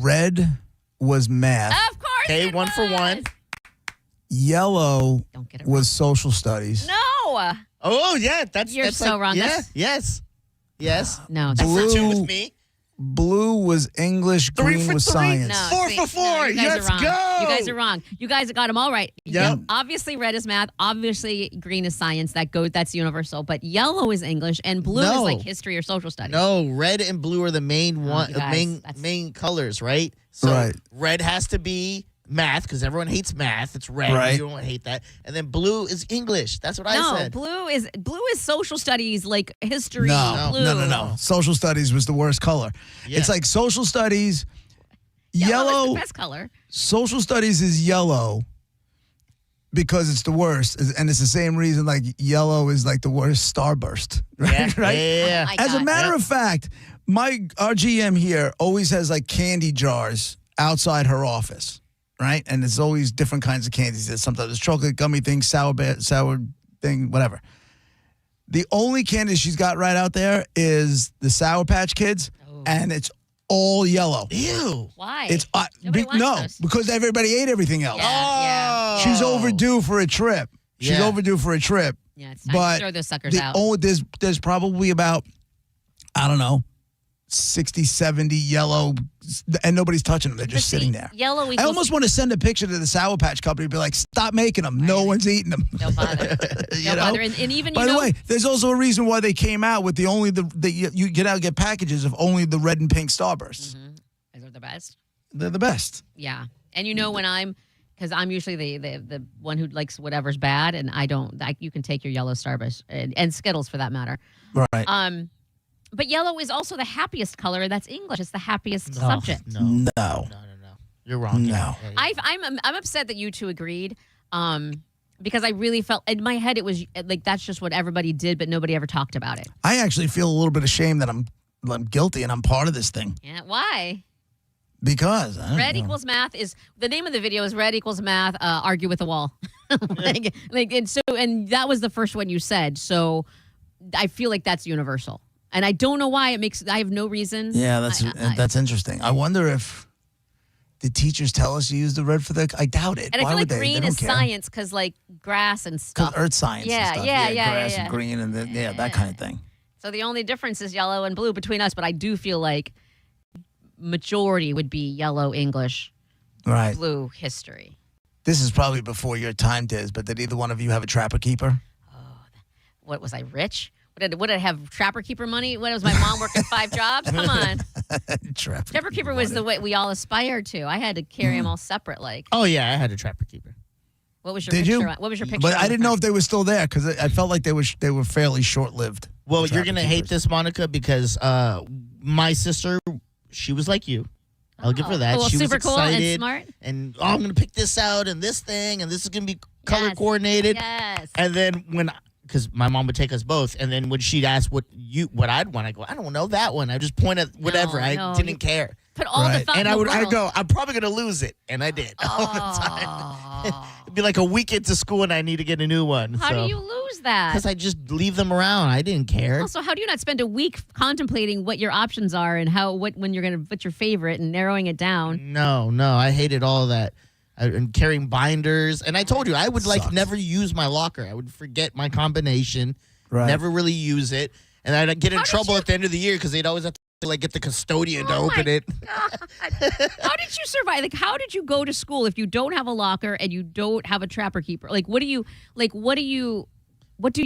red was math. Of course. Okay, it 1 for 1. Yellow Don't get it was social studies. No. Oh, yeah. That's so wrong. Yeah, That's- yes. No. Two for 2 Blue- with me. Blue was English. 3 Green for was 3. science. No, 4 see, for 4. no, you guys Let's are wrong. go. You guys are wrong. You guys got them all right. Yep. Obviously, red is math. Obviously, green is science. That's universal. But yellow is English, and blue is like history or social studies. No, red and blue are the main you guys, main colors, right? So Right. red has to be math because everyone hates math. It's red. Right. You don't hate that. And then blue is English. That's what I No, said. blue is social studies, like history. No, blue. no. Social studies was the worst color. Yeah. It's like social studies. Yellow is the best color. Social studies is yellow because it's the worst, and it's the same reason like yellow is like the worst starburst. Right? Yeah, right? yeah. Oh my As a God. matter of fact, our GM here always has like candy jars outside her office, right? And it's always different kinds of candies. There's sometimes it's chocolate gummy thing, sour thing, whatever. The only candy she's got right out there is the Sour Patch Kids, and it's all yellow. Ew. Why? It's Nobody wants those. because everybody ate everything else. Yeah. She's overdue for a trip. She's Yeah. overdue for a trip. Yeah, it's time But to throw those suckers out. There's probably about, I don't know, 60, 70 yellow, and nobody's touching them. They're just But see, sitting there. Yellow I equals almost want to send a picture to the Sour Patch Company and be like, stop making them. No one's eating them. Don't bother. You Don't know? bother. And even, By you the know, way, there's also a reason why they came out with you get packages of only the red and pink Starbursts. those are the best. They're the best. Yeah. And you know when because I'm usually the one who likes whatever's bad, and I don't, you can take your yellow Starburst and Skittles for that matter. Right. But yellow is also the happiest color. That's English. It's the happiest subject. No. You're wrong. No. I'm upset that you two agreed. Because I really felt in my head it was like that's just what everybody did, but nobody ever talked about it. I actually feel a little bit ashamed that I'm guilty and I'm part of this thing. Yeah. Why? Because I don't Red know. equals math is the name of the video is red equals math. Argue with the wall. and that was the first one you said. So I feel like that's universal, and I don't know why it makes. I have no reason. Yeah, that's interesting. I wonder if the teachers tell us you use the red for the. I doubt it. And I Why feel like would they? green They don't is care. science because like grass and Because stuff. earth science. Yeah, and stuff. yeah, grass yeah. and green and that kind of thing. So the only difference is yellow and blue between us, but I do feel like majority would be yellow English, Right. blue history. This is probably before your time, Diz. But did either one of you have a trapper keeper? What was I rich? What did I have trapper keeper money? What was my mom working 5 jobs? Come on. Trapper keeper was the way we all aspired to. I had to carry them all separate. Like, Oh, yeah. I had a trapper keeper. what was your Did picture? you? What was your picture? But on I the didn't know front? if they were still there because I felt like they were fairly short lived. Well, you're going to hate this, Monica, because my sister, she was like you. I'll give her that. Well, she super was cool and excited. smart. And I'm going to pick this out and this thing, and this is going to be color Yes. coordinated. Yes. And then because my mom would take us both, and then when she'd ask what I'd want, I go, I don't know that one. I just point at whatever. No, I you didn't care. Put all the Right. thought And in the I'd world. go, I'm probably going to lose it. And I did all the time. Oh. It'd be like a week into school, and I need to get a new one. How do you lose that? Because I just leave them around. I didn't care. Also, how do you not spend a week contemplating what your options are and when you're going to put your favorite and narrowing it down? No, I hated all of that. And carrying binders. And I told you, I would Sucks. never use my locker. I would forget my combination, Right. never really use it. And I'd get in How did trouble you- at the end of the year because they'd always have to get the custodian to Oh open my it. God. How did you survive? Like, how did you go to school if you don't have a locker and you don't have a trapper keeper? What do you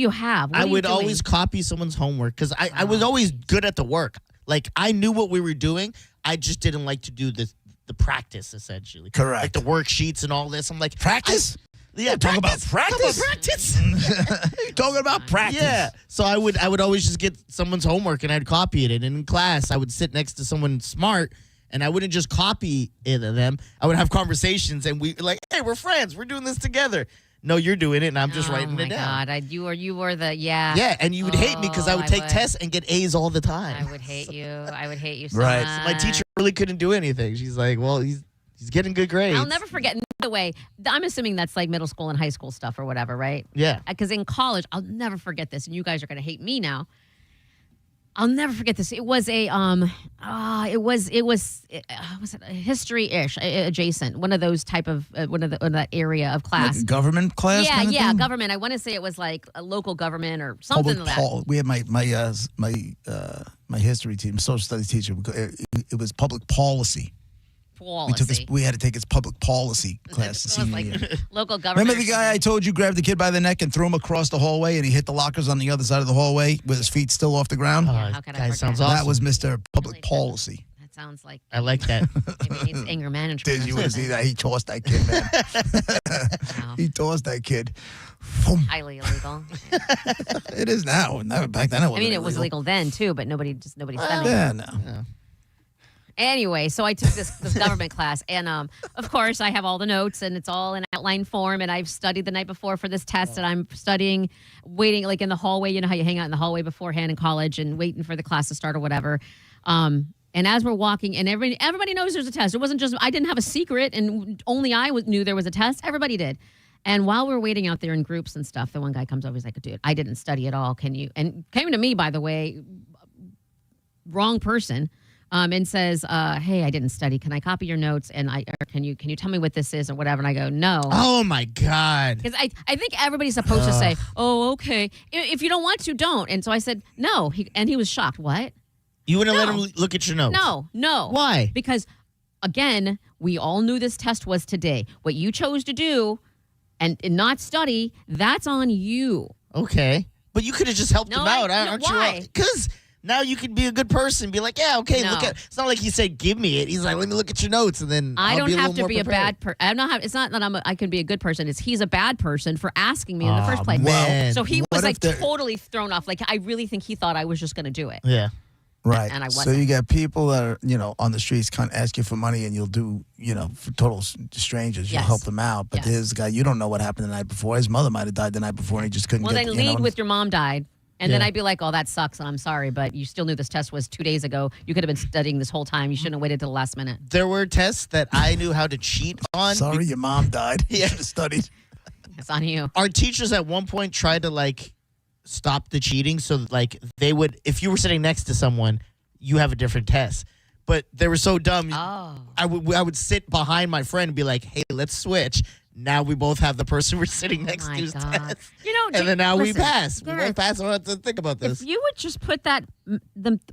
have? What I are you would doing? always copy someone's homework because I was always good at the work. Like, I knew what we were doing. I just didn't like to do the practice, essentially. Correct. Like the worksheets and all this. I'm like, Practice? Yeah, Talk about practice? practice. You're talking about practice. Yeah. So I would always just get someone's homework and I'd copy it. And in class, I would sit next to someone smart and I wouldn't just copy it of them. I would have conversations and we like, hey, we're friends. We're doing this together. No, you're doing it and I'm just writing it down. Oh my God, you were the Yeah, and you would hate me because I would take would. tests and get A's all the time. I would hate you. I would hate you so Right. much. My teacher really couldn't do anything. She's like, well, he's getting good grades. I'll never forget. By the way, I'm assuming that's like middle school and high school stuff or whatever, right? Yeah. Because in college, I'll never forget this, and you guys are going to hate me now. I'll never forget this. It was a was it a history-ish adjacent, one of those type of one of that area of class. Like a government class? Yeah, kind of yeah, thing? government. I want to say it was like a local government or something like that. We had my history team, social studies teacher. It was public policy. We had to take his public policy class. It was like local government. Remember the guy I told you grabbed the kid by the neck and threw him across the hallway, and he hit the lockers on the other side of the hallway with his feet still off the ground? How could I forget? Sounds awesome. That was Mr. Public Policy. That sounds like I like that. maybe he needs anger management. Did you want to see that? He tossed that kid, man. Wow. He tossed that kid. Highly illegal. It is now. Back then it wasn't. I mean, it was illegal then too, but nobody said anything. Yeah, no. Anyway, so I took this government class, and of course, I have all the notes, and it's all in outline form, and I've studied the night before for this test, and I'm studying, waiting, like in the hallway. You know how you hang out in the hallway beforehand in college and waiting for the class to start or whatever. And as we're walking, and everybody knows there's a test. It wasn't just, I didn't have a secret, and only I knew there was a test. Everybody did. And while we're waiting out there in groups and stuff, the one guy comes over, he's like, dude, I didn't study at all. Can you? And came to me, by the way, wrong person. And says, "Hey, I didn't study. Can I copy your notes? And can you tell me what this is or whatever?" And I go, "No." Oh my God! Because I think everybody's supposed to say, "Oh, okay." If you don't want to, don't. And so I said, "No." He was shocked. What? You wouldn't let him look at your notes? No. Why? Because again, we all knew this test was today. What you chose to do and not study, that's on you. Okay, but you could have just helped him out. Aren't why? you? Because now you can be a good person. Be like, yeah, okay, look at. It's not like he said, "Give me it." He's like, "Let me look at your notes," and then I don't have to be prepared. a bad person. It's not that I can be a good person. It's he's a bad person for asking me in the first place. Man. So he was like totally thrown off. Like I really think he thought I was just going to do it. Yeah. Right. And I wasn't. So you got people that are, on the streets can't ask you for money, and you'll do, for total strangers, you'll help them out. But there's a guy, you don't know what happened the night before. His mother might have died the night before, and he just couldn't Well, get then lead with your mom died. And then I'd be like, "Oh, that sucks, and I'm sorry, but you still knew this test was 2 days ago. You could have been studying this whole time. You shouldn't have waited till the last minute." There were tests that I knew how to cheat on. Sorry, your mom died. You should have studied. It's on you. Our teachers at one point tried to stop the cheating, so that, they would, if you were sitting next to someone, you have a different test. But they were so dumb. Oh. I would sit behind my friend and be like, "Hey, let's switch." Now we both have the person we're sitting next to's test. And then now we pass. We both pass. I don't have to think about this. If you would just put that,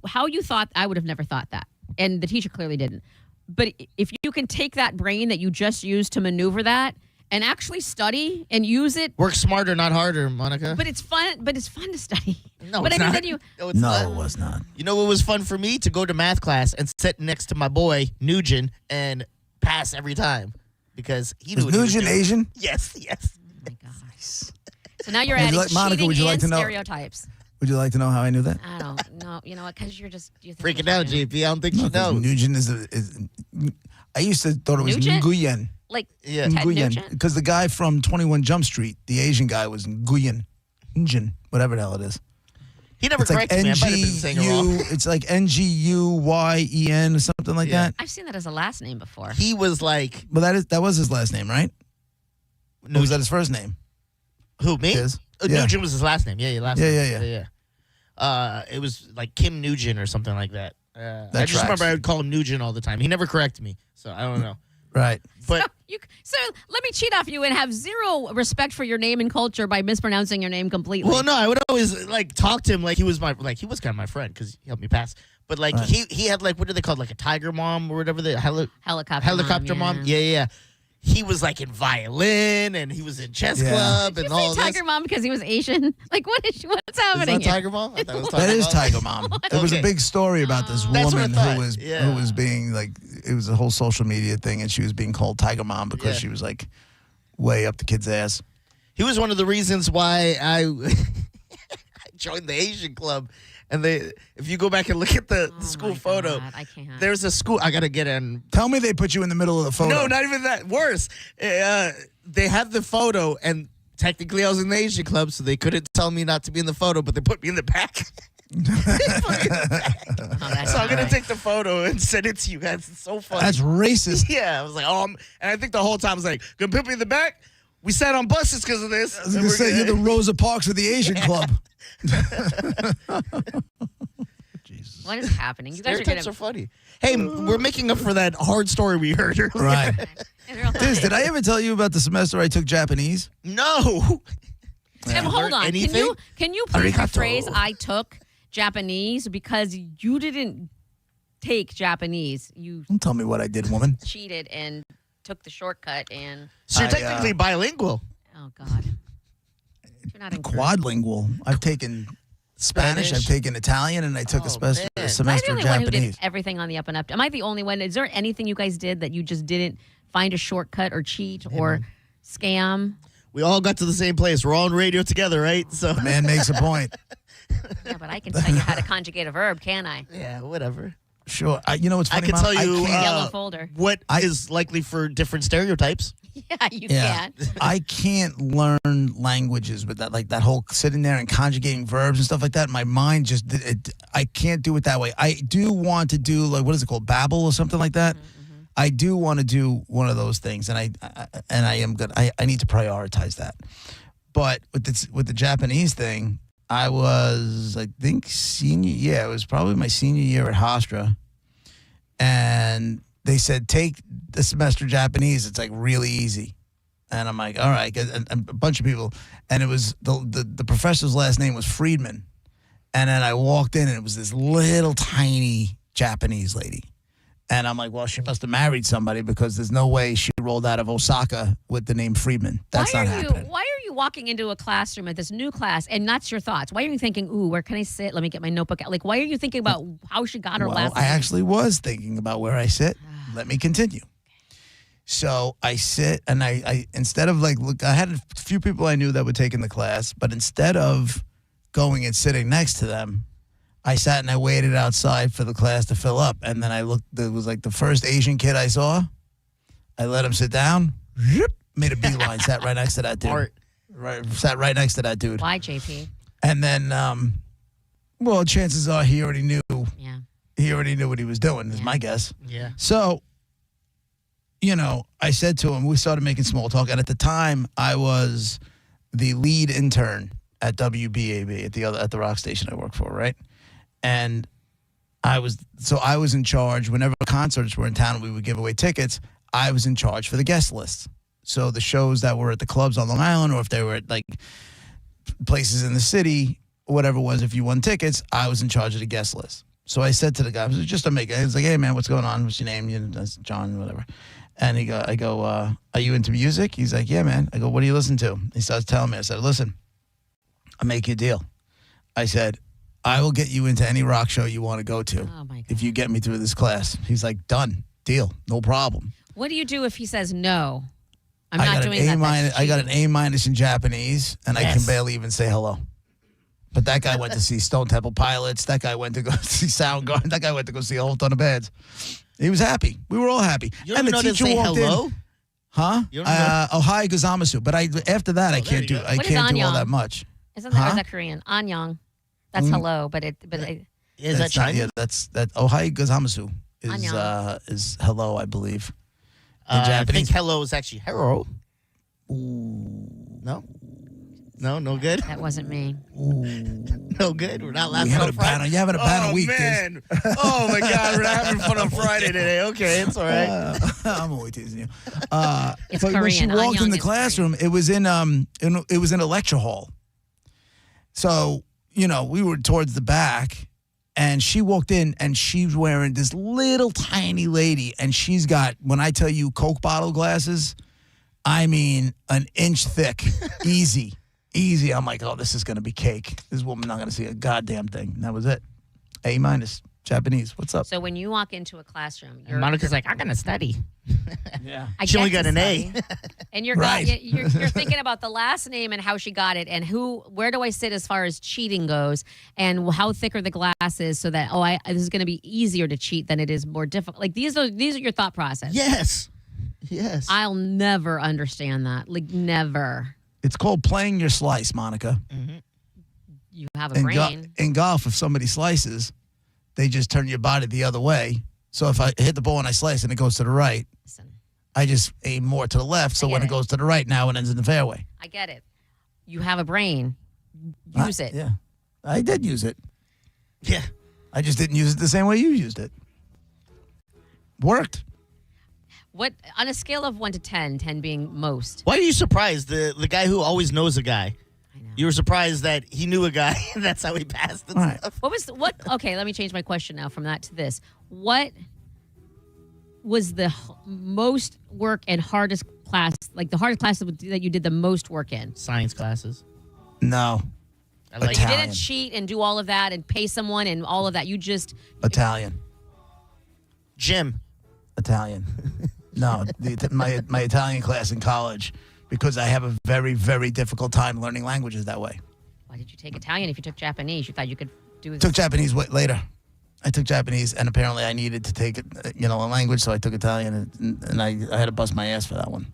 how you thought, I would have never thought that. And the teacher clearly didn't. But if you can take that brain that you just used to maneuver that and actually study and use it. Work smarter, not harder, Monica. But it's fun to study. No, but it's not. Then you, No, it's not. It was not. You know what was fun for me? To go to math class and sit next to my boy, Nugent, and pass every time. Because he knew what he was Nugent doing. Asian? Yes. Oh my gosh. So now you're adding cheating and stereotypes. Would you like to know how I knew that? I don't know. You know what? Because you're freaking out, JP. I don't think she knows. Nugent is I used to thought it was Nguyen. Like Ted Nugent? Because the guy from 21 Jump Street, the Asian guy, was Nguyen. Nguyen, whatever the hell it is. He never corrected me. I might have been saying it wrong. It's like Nguyen or something like that. I've seen that as a last name before. He was like... Well, that was his last name, right? Or was that his first name? Who, me? Nugent was his last name. Yeah, last name. Yeah. It was like Kim Nugent or something like that. I just remember I would call him Nugent all the time. He never corrected me, so I don't know. Right. But so let me cheat off you and have zero respect for your name and culture by mispronouncing your name completely. Well, no, I would always talk to him like he was he was kind of my friend because he helped me pass. But he had what do they call it? Like a tiger mom or whatever helicopter mom. Yeah. He was in violin and he was in chess club and all this. Tiger mom because he was Asian. What's happening? Is that Tiger mom? I thought it was that is Tiger Mom. There was a big story about this woman who was being it was a whole social media thing, and she was being called Tiger Mom because she was way up the kid's ass. He was one of the reasons why I joined the Asian club. And if you go back and look at the school photo, I can't. There's a school. I gotta get in. Tell me they put you in the middle of the photo. No, not even that. Worse, they have the photo, and technically I was in the Asian club, so they couldn't tell me not to be in the photo, but they put me in the back. So I'm gonna take the photo and send it to you guys. It's so funny. That's racist. Yeah, I was like, and I think the whole time I was like, gonna put me in the back. We sat on buses because of this. I was gonna say you're the Rosa Parks of the Asian club. What is happening? You guys are Stereotypes gonna are funny. Hey, we're making up for that hard story we heard earlier. Right. Real Diz, did I ever tell you about the semester I took Japanese? No. Tim, hold on. Anything? Can you please Arigato. rephrase I took Japanese because you didn't take Japanese. You Don't tell me what I did, woman. cheated and took the shortcut and So you're I, technically bilingual. oh god. You're not in Quadlingual. I've taken Spanish, I've taken Italian, and I took a man. semester Am I of the only one who Japanese. did everything on the up and up? Am I the only one? Is there anything you guys did that you just didn't find a shortcut or cheat or scam? We all got to the same place. We're all on radio together, right? So Man makes a point. Yeah, but I can tell you how to conjugate a verb, can I? yeah, whatever. Sure. You know what's I funny, can Mom? tell you can't- Yellow folder. what is likely for different stereotypes. Yeah, you Yeah. can. I can't learn languages with that, like that whole sitting there and conjugating verbs and stuff like that. My mind just, I can't do it that way. I do want to do, like, what is it called? Babble or something like that. I do want to do one of those things, and I am good. I need to prioritize that. But with the Japanese thing, I was, I think, senior. Yeah, it was probably my senior year at Hofstra, and they said take the semester Japanese. It's like really easy, and I'm like, all right. And a bunch of people, and it was the professor's last name was Friedman, and then I walked in, and it was this little tiny Japanese lady. And I'm like, well, she must have married somebody because there's no way she rolled out of Osaka with the name Friedman. That's not happening. Why are you walking into a classroom at this new class and that's your thoughts? Why are you thinking, ooh, where can I sit? Let me get my notebook out. Like, why are you thinking about how she got her Well, last I name? actually was thinking about where I sit. Let me continue. So I sit and I instead of like, look, I had a few people I knew that were taking the class, but instead of going and sitting next to them, I sat and I waited outside for the class to fill up. And then I looked, it was like the first Asian kid I saw. I let him sit down, made a beeline, sat right next to that dude. Sat right next to that dude. Why, JP? And then, well, chances are he already knew. Yeah. He already knew what he was doing, is Yeah. my guess. Yeah. So, you know, I said to him, we started making small talk. And at the time, I was the lead intern at WBAB at the rock station I work for, right? And I was in charge whenever concerts were in town and we would give away tickets. I was in charge for the guest list. So the shows that were at the clubs on Long Island, or if they were at like places in the city, whatever it was, if you won tickets, I was in charge of the guest list. So I said to the guy, just to make it, I was like, hey man, what's going on? What's your name? You know, that's John, whatever. And I go, are you into music? He's like, yeah, man. I go, what do you listen to? He starts telling me. I said, listen, I'll make you a deal. I said, I will get you into any rock show you want to go to Oh, my God. if you get me through this class. He's like, done, deal, no problem. What do you do if he says no? I'm I not got doing an that. A minus. That's I got an cheating. A minus in Japanese, and I can Yes. barely even say hello. But that guy went to see Stone Temple Pilots. That guy went to go see Soundgarden. That guy went to go see a whole ton of bands. He was happy. We were all happy. You don't and even the know to teacher say walked hello? in. Huh? You don't know- Ohio Gozamasu. But after that, I there can't you do. go. I What is can't do all Annyeong? that much. Isn't that, or Huh? is that Korean? Annyeong. That's hello, but Is that That's not- Chinese? Yeah, that Ohio Gozamasu Annyeong. is hello, I believe. In I think Japanese. hello is actually hero. No? No good? that wasn't me. No good? We're not You laughing having on a Friday? bad, you having a bad Oh, week, Diz. man. Oh, my God. We're not having fun on Friday today. Okay, it's all right. I'm always teasing you. It's but when she Korean. walked in Annyeong the is classroom, it was in a lecture hall. So, you know, we were towards the back, and she walked in, and she's wearing this little tiny lady, and she's got, when I tell you Coke bottle glasses, I mean an inch thick, easy. I'm like, oh, this is going to be cake. This woman not going to see a goddamn thing. And that was it. A minus, Japanese. What's up? So when you walk into a classroom, And Monica's like, I'm going to study. Yeah. I She only get got to an A. study. And you're, Right. you're thinking about the last name and how she got it and where do I sit as far as cheating goes and how thick are the glasses so that, this is going to be easier to cheat than it is more difficult. Like these are your thought process. Yes. Yes. I'll never understand that. Like never. It's called playing your slice, Monica. You have a brain. In golf, if somebody slices, they just turn your body the other way. So if I hit the ball and I slice and it goes to the right, Listen, I just aim more to the left. So I when get it it. goes to the right, now it ends in the fairway. I get it. You have a brain. Use it. Yeah, I did use it. Yeah. I just didn't use it the same way you used it. Worked. What on a scale of 1 to 10, 10 being most? Why are you surprised? The guy who always knows a guy. I know. You were surprised that he knew a guy, and that's how he passed and Right. stuff. Okay, let me change my question now from that to this. What was the most work and hardest class, like the hardest class that you did the most work in? Science classes. No. I like You Italian. didn't cheat and do all of that and pay someone and all of that. You just Italian. Gym. Italian. No, my Italian class in college, because I have a very, very difficult time learning languages that way. why did you take Italian if you took Japanese? You thought you could do Took Japanese later. I took Japanese, and apparently I needed to take, a language, so I took Italian, and I had to bust my ass for that one.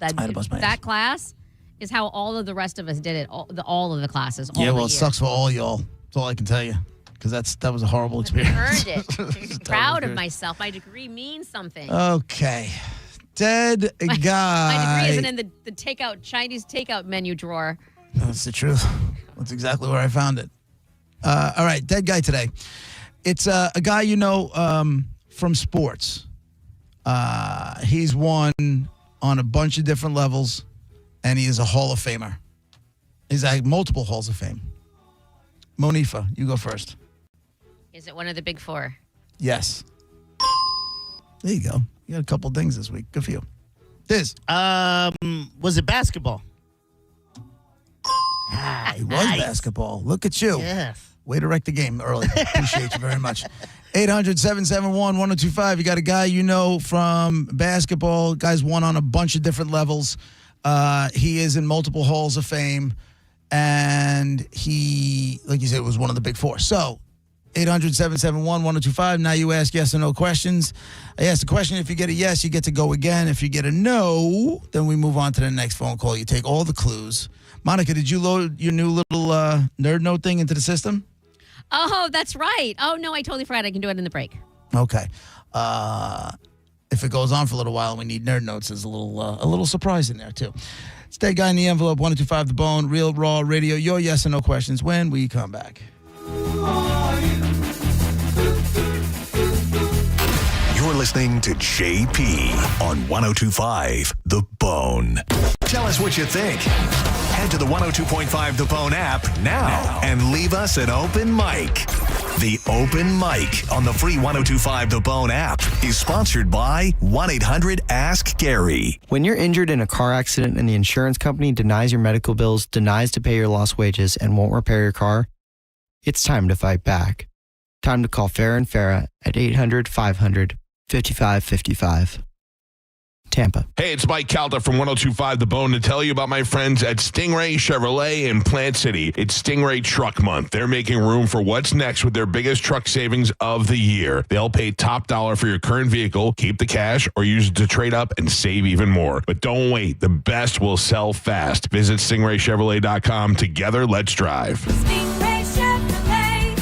I had to bust my ass. That class is how all of the rest of us did it. All of the classes. All Yeah, the well, it year. sucks for all y'all. That's all I can tell you, because that was a horrible experience. Earned it. It was a terrible Proud of experience. myself. My degree means something. Okay. Dead My guy. degree isn't in the Chinese takeout menu drawer. That's the truth. That's exactly where I found it. All right, dead guy today. It's a guy from sports. He's won on a bunch of different levels, and he is a Hall of Famer. He's at multiple Halls of Fame. Monifa, you go first. Is it one of the big four? Yes. There you go. You got a couple dings this week. Good for you. Diz. Was it basketball? It was basketball. Look at you. Yes. Way to wreck the game early. Appreciate you very much. 800-771-1025. You got a guy from basketball. Guy's won on a bunch of different levels. He is in multiple Halls of Fame. And he, like you said, was one of the big four. So, 800-771-1025. Now you ask yes or no questions. I asked the question. If you get a yes, you get to go again. If you get a no, then we move on to the next phone call. You take all the clues. Monica, did you load your new little nerd note thing into the system? Oh, that's right. Oh, no, I totally forgot. I can do it in the break. Okay. If it goes on for a little while and we need nerd notes, there's a little surprise in there, too. Stay guy in the envelope, 1025 The Bone, Real Raw Radio. Your yes or no questions when we come back. You're listening to JP on 1025 The Bone. Tell us what you think. Head to the 102.5 The Bone app now and leave us an open mic. The Open Mic on the free 1025 The Bone app is sponsored by 1-800-ASK-GARY. When you're injured in a car accident and the insurance company denies your medical bills, denies to pay your lost wages, and won't repair your car, it's time to fight back. Time to call Farah & Farah at 800-500-5555. Tampa. Hey, it's Mike Calta from 1025 The Bone to tell you about my friends at Stingray Chevrolet in Plant City. It's Stingray Truck Month. They're making room for what's next with their biggest truck savings of the year. They'll pay top dollar for your current vehicle, keep the cash, or use it to trade up and save even more. But don't wait. The best will sell fast. Visit StingrayChevrolet.com. Together, let's drive. Stingray Chevrolet.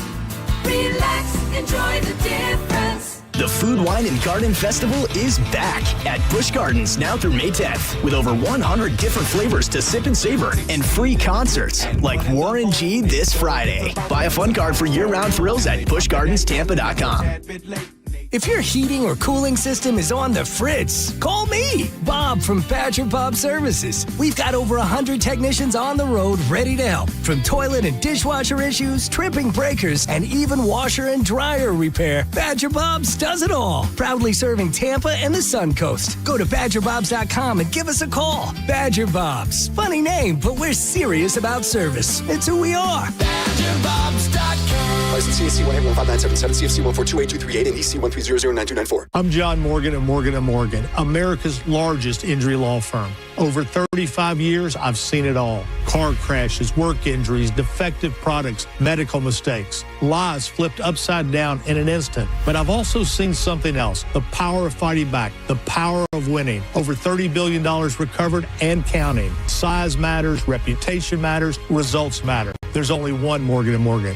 Relax, enjoy the difference. The Food, Wine, and Garden Festival is back at Busch Gardens now through May 10th with over 100 different flavors to sip and savor and free concerts like Warren G this Friday. Buy a fun card for year-round thrills at buschgardenstampa.com. If your heating or cooling system is on the fritz, call me, Bob from Badger Bob Services. We've got over 100 technicians on the road ready to help. From toilet and dishwasher issues, tripping breakers, and even washer and dryer repair, Badger Bob's does it all. Proudly serving Tampa and the Sun Coast. Go to badgerbobs.com and give us a call. Badger Bob's. Funny name, but we're serious about service. It's who we are. BadgerBobs.com. License CAC 1815977, CFC 1428238, and EC 1300924. I'm John Morgan of Morgan & Morgan, America's largest injury law firm. Over 35 years, I've seen it all. Car crashes, work injuries, defective products, medical mistakes, lives flipped upside down in an instant. But I've also seen something else, the power of fighting back, the power of winning. Over $30 billion recovered and counting. Size matters, reputation matters, results matter. There's only one Morgan & Morgan.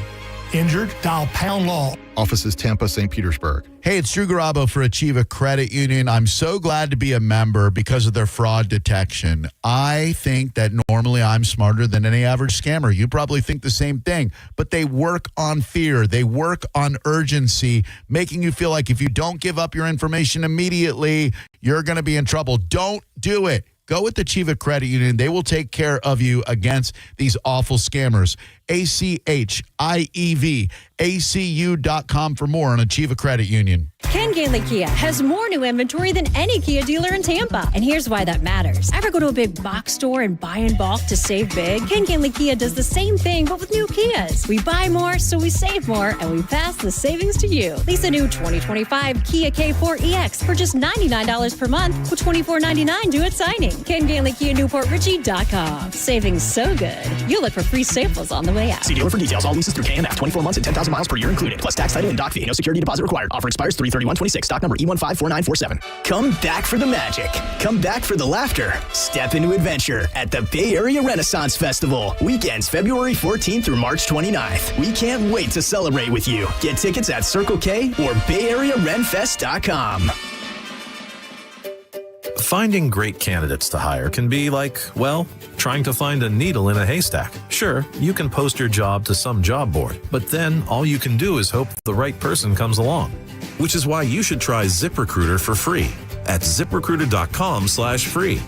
Injured? Dial Pound Law Offices Tampa, St. Petersburg. Hey, it's Drew Garabo for Achieva Credit Union. I'm so glad to be a member because of their fraud detection. I think that normally I'm smarter than any average scammer. You probably think the same thing, but they work on fear. They work on urgency, making you feel like if you don't give up your information immediately, you're going to be in trouble. Don't do it. Go with the Achieva Credit Union. They will take care of you against these awful scammers. ACHIEV.ACU.com for more on Achieva Credit Union. Ken Gailey Kia has more new inventory than any Kia dealer in Tampa. And here's why that matters. Ever go to a big box store and buy in bulk to save big? Ken Gailey Kia does the same thing, but with new Kias. We buy more, so we save more, and we pass the savings to you. Lease a new 2025 Kia K4 EX for just $99 per month with $24.99 due at signing. Ken Gailey Kia NewportRichie.com. Savings so good, you'll look for free samples on the way out. See dealer for details. All leases through KMF. 24 months and 10,000 miles per year included. Plus tax, title, and dock fee. No security deposit required. Offer expires 3/31/26. Stock number E154947. Come back for the magic. Come back for the laughter. Step into adventure at the Bay Area Renaissance Festival. Weekends February 14th through March 29th. We can't wait to celebrate with you. Get tickets at Circle K or BayAreaRenFest.com. Finding great candidates to hire can be like, well, trying to find a needle in a haystack. Sure, you can post your job to some job board, but then all you can do is hope the right person comes along. Which is why you should try ZipRecruiter for free at ZipRecruiter.com/free.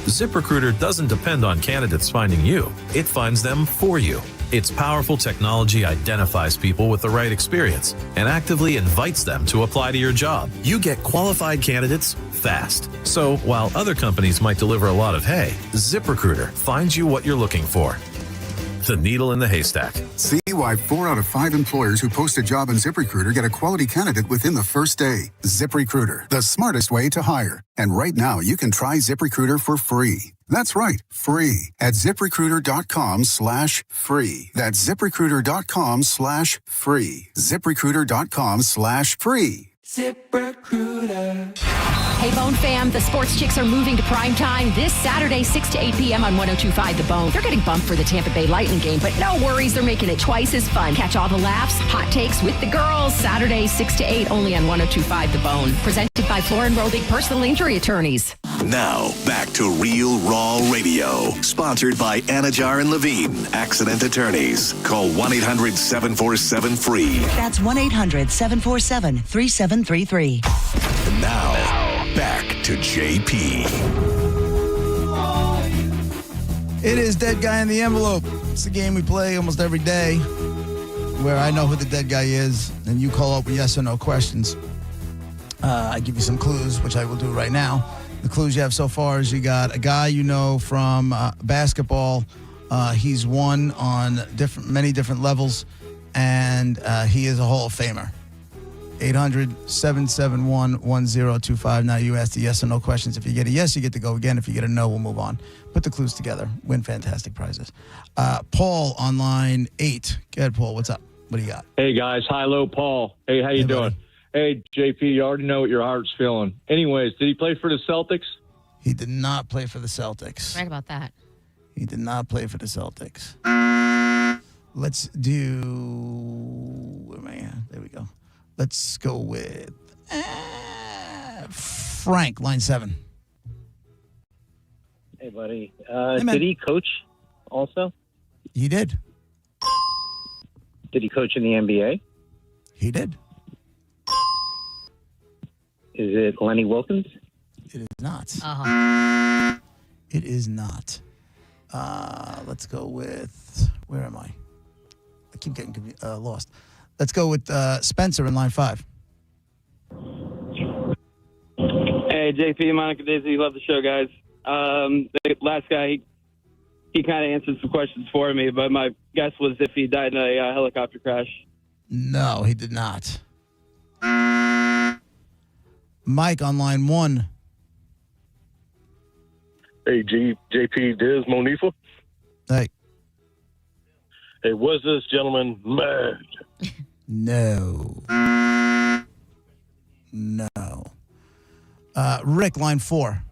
ZipRecruiter doesn't depend on candidates finding you. It finds them for you. Its powerful technology identifies people with the right experience and actively invites them to apply to your job. You get qualified candidates fast. So while other companies might deliver a lot of hay, ZipRecruiter finds you what you're looking for. The needle in the haystack. See why 4 out of 5 employers who post a job on ZipRecruiter get a quality candidate within the first day. ZipRecruiter, the smartest way to hire. And right now, you can try ZipRecruiter for free. That's right, free at ZipRecruiter.com/free. That's ZipRecruiter.com/free. ZipRecruiter.com/free. ZipRecruiter. Hey, Bone fam, the Sports Chicks are moving to prime time this Saturday, 6 to 8 p.m. on 102.5 The Bone. They're getting bumped for the Tampa Bay Lightning game, but no worries, they're making it twice as fun. Catch all the laughs, hot takes with the girls, Saturday, 6 to 8, only on 102.5 The Bone. Presented by Florin Rodig Personal Injury Attorneys. Now, back to Real Raw Radio. Sponsored by Anajar and Levine, Accident Attorneys. Call 1-800-747-FREE. That's 1-800-747-3733. And now, back to JP. It is Dead Guy in the Envelope. It's a game we play almost every day where I know who the dead guy is, and you call up with yes or no questions. I give you some clues, which I will do right now. The clues you have so far is you got a guy you know from basketball. He's won on many different levels, and he is a Hall of Famer. 800-771-1025. Now you ask the yes or no questions. If you get a yes, you get to go again. If you get a no, we'll move on. Put the clues together. Win fantastic prizes. Paul on line 8. Go ahead, Paul. What's up? What do you got? Hey, guys. Hi, low, Paul. Hey, how you doing? Buddy. Hey, JP, you already know what your heart's feeling. Anyways, did he play for the Celtics? He did not play for the Celtics. Right about that. He did not play for the Celtics. Let's do... Where am I at? There we go. Let's go with Frank, line 7. Hey, buddy. man. Did he coach also? He did. Did he coach in the NBA? He did. Is it Lenny Wilkins? It is not. Uh-huh. It is not. Let's go with... Where am I? I keep getting lost. Let's go with Spencer in line 5. Hey, JP, Monica Daisy, love the show, guys. The last guy, he kind of answered some questions for me, but my guess was if he died in a helicopter crash. No, he did not. Mike on line 1. Hey, JP, Diz Monifa. Hey. Hey, was this gentleman mad? No. No. Rick, line 4.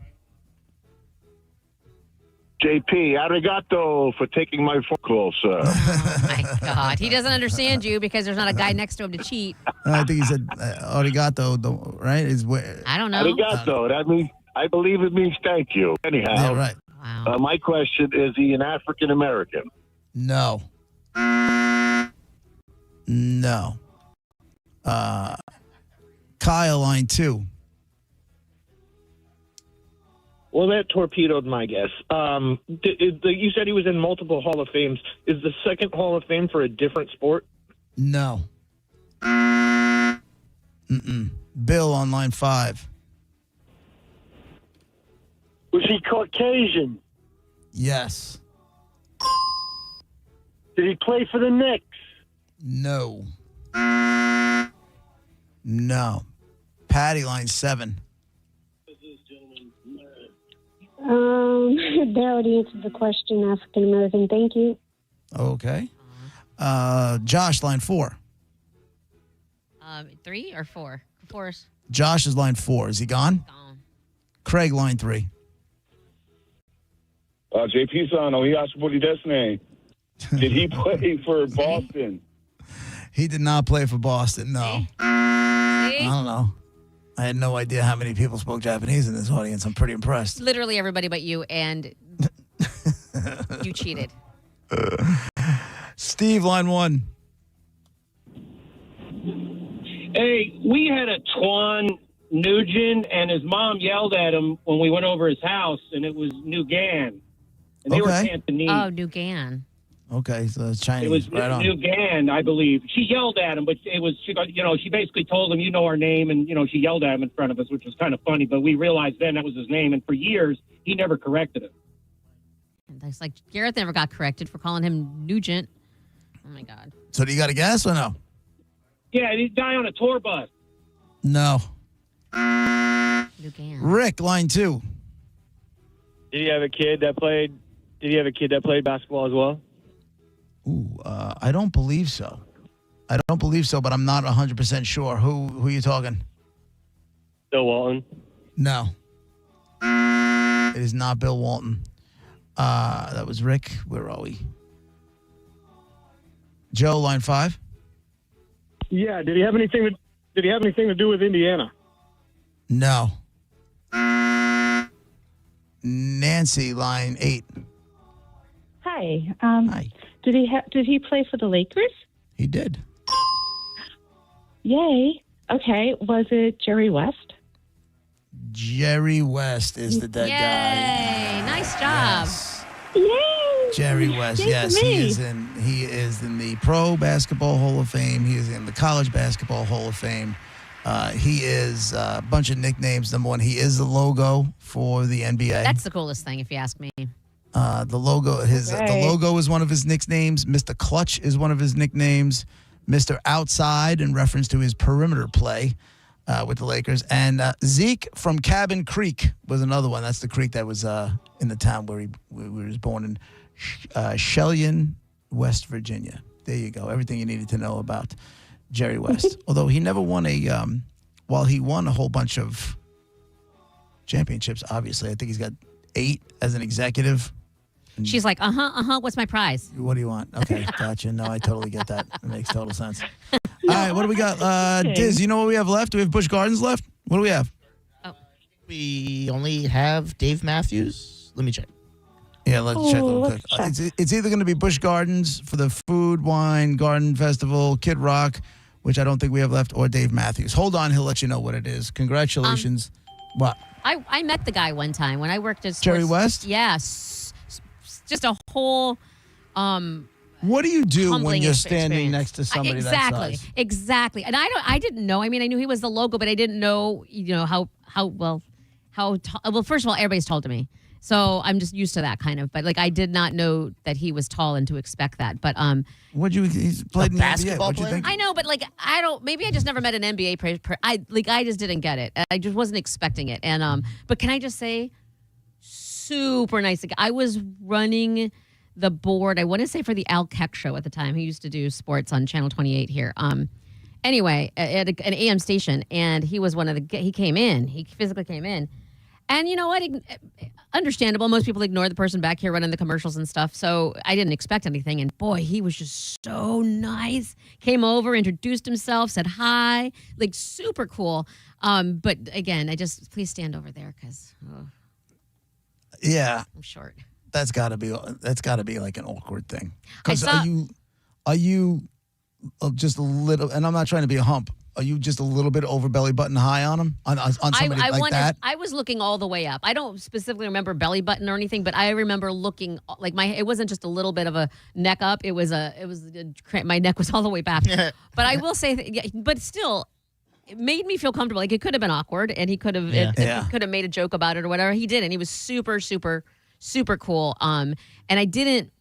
JP, arigato for taking my phone call, sir. Oh, my God. He doesn't understand you because there's not a guy next to him to cheat. I think he said arigato, right? Is where I don't know. Arigato. That means, I believe it means thank you. Anyhow, Yeah, right. Wow. my question, is he an African American? No. No. Kyle, line 2. Well, that torpedoed my guess. You said he was in multiple Hall of Fames. Is the second Hall of Fame for a different sport? No. Bill on line 5. Was he Caucasian? Yes. Did he play for the Knicks? No. No. Patty, line 7. They already answered the question, African American. Thank you. Okay. Josh, line 4. 3 or 4? 4. Josh is line 4. Is he gone? Gone. Craig, line 3. JP Sano, he asked what his name. Did he play for Boston? He did not play for Boston, no. I don't know. I had no idea how many people spoke Japanese in this audience. I'm pretty impressed. Literally everybody but you, and you cheated. Steve, line 1. Hey, we had a Twan Nugent, and his mom yelled at him when we went over his house, and it was Nugan. And they were Cantonese. Oh, Nugan. Okay, so it's Chinese. It was right on. Nugan, I believe. She yelled at him, but it was, she basically told him, our name, and, she yelled at him in front of us, which was kind of funny, but we realized then that was his name, and for years, he never corrected it. It's like Gareth never got corrected for calling him Nugent. Oh, my God. So do you got a guess or no? Yeah, he died on a tour bus. No. Nugan. Rick, line 2. Did he have a kid that played basketball as well? Ooh, I don't believe so. But I'm not 100% sure. Who are you talking? Bill Walton. No. It is not Bill Walton. That was Rick. Where are we? Joe, line 5. Yeah, did he have anything to do with Indiana? No. Nancy, line 8. Hi. Hi. Did he play for the Lakers? He did. Yay. Okay. Was it Jerry West? Jerry West is the dead guy. Yay. Nice job. Yay. Jerry West, Yay yes, for me. he is in the Pro Basketball Hall of Fame. He is in the College Basketball Hall of Fame. He is a bunch of nicknames. Number one, he is the logo for the NBA. That's the coolest thing, if you ask me. The logo, the logo is one of his nicknames. Mr. Clutch is one of his nicknames. Mr. Outside, in reference to his perimeter play with the Lakers. And Zeke from Cabin Creek was another one. That's the creek that was in the town where he was born in Shellion, West Virginia. There you go. Everything you needed to know about Jerry West. Although he never won while he won a whole bunch of championships, obviously. I think he's got 8 as an executive. She's like, what's my prize? What do you want? Okay, gotcha. No, I totally get that. It makes total sense. All right, what do we got? Diz, you know what we have left? Do we have Busch Gardens left? What do we have? We only have Dave Matthews. Let me check. Yeah, let's check real quick. It's either going to be Busch Gardens for the Food, Wine, Garden Festival, Kid Rock, which I don't think we have left, or Dave Matthews. Hold on, he'll let you know what it is. Congratulations. What? I met the guy one time when I worked at Jerry West? Yes. Just a whole what do you do when you're standing next to somebody that size? Exactly. And I didn't know. I mean, I knew he was the logo, but I didn't know, how tall. First of all, everybody's tall to me. So I'm just used to that kind of, but I did not know that he was tall and to expect that. But he's played in the basketball NBA. What'd you think? I know, but maybe I just never met an NBA player. I just didn't get it. I just wasn't expecting it. And but can I just say, super nice. I was running the board, I want to say, for the Al Keck show at the time. He used to do sports on Channel 28 here. Anyway, at an AM station, and he was he physically came in. And you know what? Understandable. Most people ignore the person back here running the commercials and stuff. So I didn't expect anything. And boy, he was just so nice. Came over, introduced himself, said hi. Like super cool. But again, please stand over there because Yeah. I'm short. That's got to be like an awkward thing. Because saw- are you just a little? And I'm not trying to be a hump. Are you just a little bit over belly button high on him on somebody like that? I was looking all the way up. I don't specifically remember belly button or anything, but I remember looking like it wasn't just a little bit of a neck up. My neck was all the way back. But I will say, but still. It made me feel comfortable. Like it could have been awkward, and he could have he could have made a joke about it or whatever. He didn't. He was super, super, super cool. And I didn't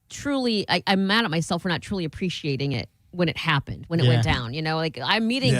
truly. I'm mad at myself for not truly appreciating it when it happened, when it went down. You know, like I'm meeting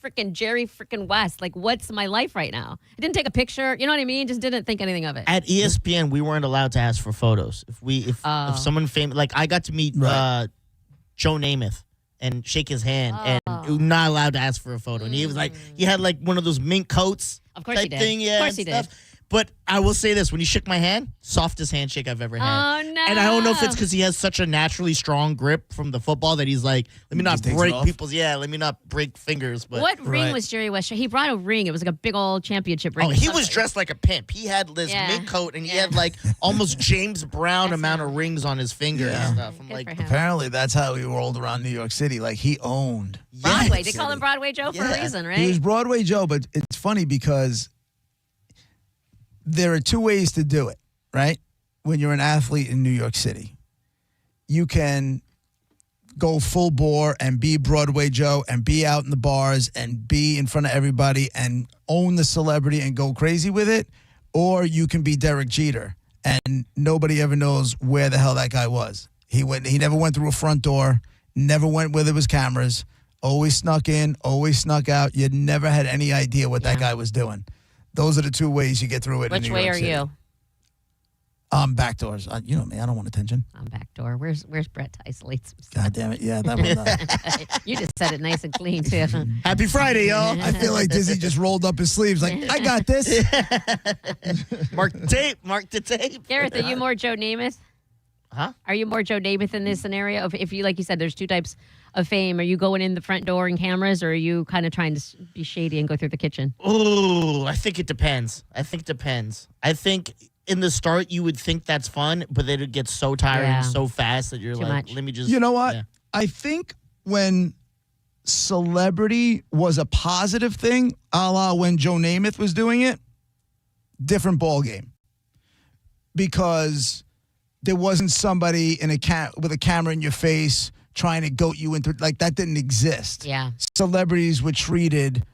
freaking Jerry freaking West. Like, what's my life right now? I didn't take a picture. You know what I mean? Just didn't think anything of it. At ESPN, we weren't allowed to ask for photos. If someone famous, like I got to meet Joe Namath and shake his hand, and not allowed to ask for a photo. And he was like, he had like one of those mink coats. Of course type he did. Thing, yeah, of course he stuff. did. But I will say this: when he shook my hand, softest handshake I've ever had. Oh no! And I don't know if it's because he has such a naturally strong grip from the football that he's like, let me not break people's. Yeah, let me not break fingers. But what ring was Jerry West? He brought a ring. It was like a big old championship ring. Oh, he was dressed like a pimp. He had this mink coat, and he had like almost James Brown amount of rings on his finger and stuff. I'm like, apparently that's how he rolled around New York City. Like he owned Broadway. They call him Broadway Joe for a reason, right? He was Broadway Joe, but it's funny because there are two ways to do it, right? When you're an athlete in New York City, you can go full bore and be Broadway Joe and be out in the bars and be in front of everybody and own the celebrity and go crazy with it, or you can be Derek Jeter and nobody ever knows where the hell that guy was. He never went through a front door, never went where there was cameras, always snuck in, always snuck out. You never had any idea what that guy was doing. Those are the two ways you get through it. Which in New way York are City. you? Backdoors. You know me. I don't want attention. I'm backdoor. Where's Brett to isolate some stuff? God damn it. Yeah, that one. You just said it nice and clean, too. Happy Friday, y'all. I feel like Dizzy just rolled up his sleeves like, I got this. Mark the tape. Mark the tape. Gareth, are you more Joe Namath? Huh? Are you more Joe Namath in this scenario? If you, like you said, there's two types of fame. Are you going in the front door and cameras, or are you kind of trying to be shady and go through the kitchen? Oh, I think it depends. I think in the start you would think that's fun, but then it gets so tiring so fast that you're Too like, much. let me just. You know what? Yeah. I think when celebrity was a positive thing, a la when Joe Namath was doing it, different ball game. Because there wasn't somebody in with a camera in your face trying to goat you into, like, that didn't exist. Yeah. Celebrities were treated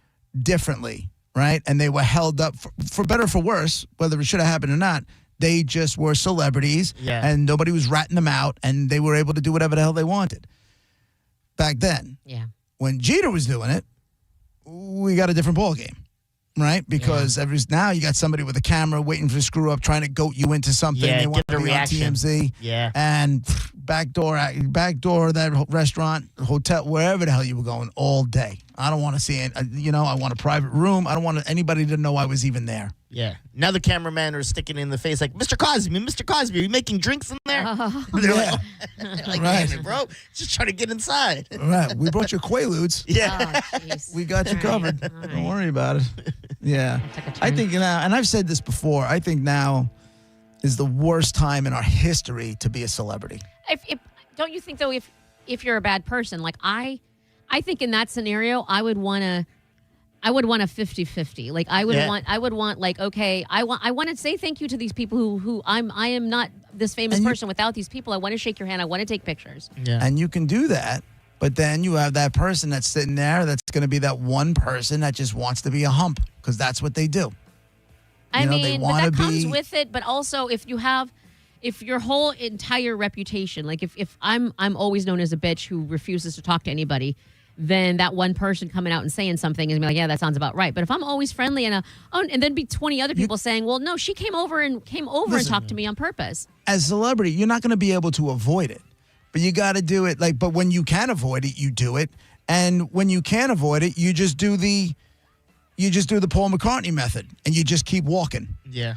differently, right? And they were held up for better or for worse, whether it should have happened or not. They just were celebrities, and nobody was ratting them out, and they were able to do whatever the hell they wanted. Back then, when Jeter was doing it, we got a different ball game, right? Because now you got somebody with a camera waiting for the screw up, trying to goat you into something. Yeah, they want get to a be reaction. on TMZ. Yeah. And backdoor that restaurant, hotel, wherever the hell you were going all day. I don't want to see it. I want a private room. I don't want anybody to know I was even there. Yeah. Now the cameraman are sticking in the face like, Mr. Cosby, are you making drinks in there? They're like, Right. damn it, bro. Just trying to get inside. Right. We brought you Quaaludes. Yeah. We got you covered. Don't worry about it. Yeah. I think now, and I've said this before, I think now is the worst time in our history to be a celebrity. If don't you think, though, if you're a bad person, like I think in that scenario, I would want a 50-50. Like I would want like, okay, I want to say thank you to these people who I am not this famous person without these people. I want to shake your hand. I want to take pictures. Yeah. And you can do that, but then you have that person that's sitting there that's going to be that one person that just wants to be a hump, because that's what they do. I they mean, but wanna that comes be- with it. But also, if your whole entire reputation, like if I'm always known as a bitch who refuses to talk to anybody, then that one person coming out and saying something is like, yeah, that sounds about right. But if I'm always friendly and then be 20 other people saying, well, no, she came over and talked to me on purpose. As a celebrity, you're not going to be able to avoid it, but you got to do it. But when you can avoid it, you do it. And when you can't avoid it, you just do you just do the Paul McCartney method, and you just keep walking. Yeah.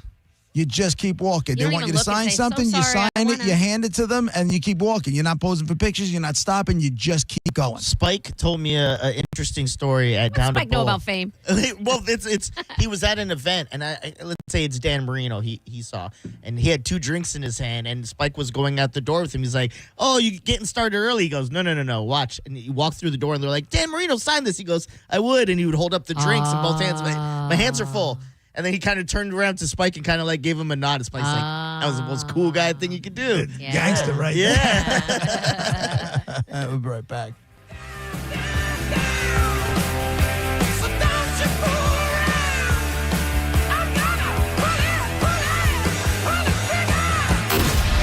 You just keep walking. You They don't want you even to look and sign say, something, "So you sorry, I sign it, wanna-" you hand it to them, and you keep walking. You're not posing for pictures, you're not stopping, you just keep going. Spike told me an interesting story at Down Spike to know Bowl. about fame? Well, it's he was at an event, and let's say it's Dan Marino he saw, and he had 2 drinks in his hand, and Spike was going out the door with him. He's like, "Oh, you getting started early?" He goes, No, watch. And he walked through the door, and they're like, "Dan Marino, sign this." He goes, "I would," and he would hold up the drinks in both hands. My hands are full. And then he kind of turned around to Spike and kind of like gave him a nod. And Spike's like, "That was the most cool guy thing you could do." Yeah. Gangster, right? Yeah. We'll be right back.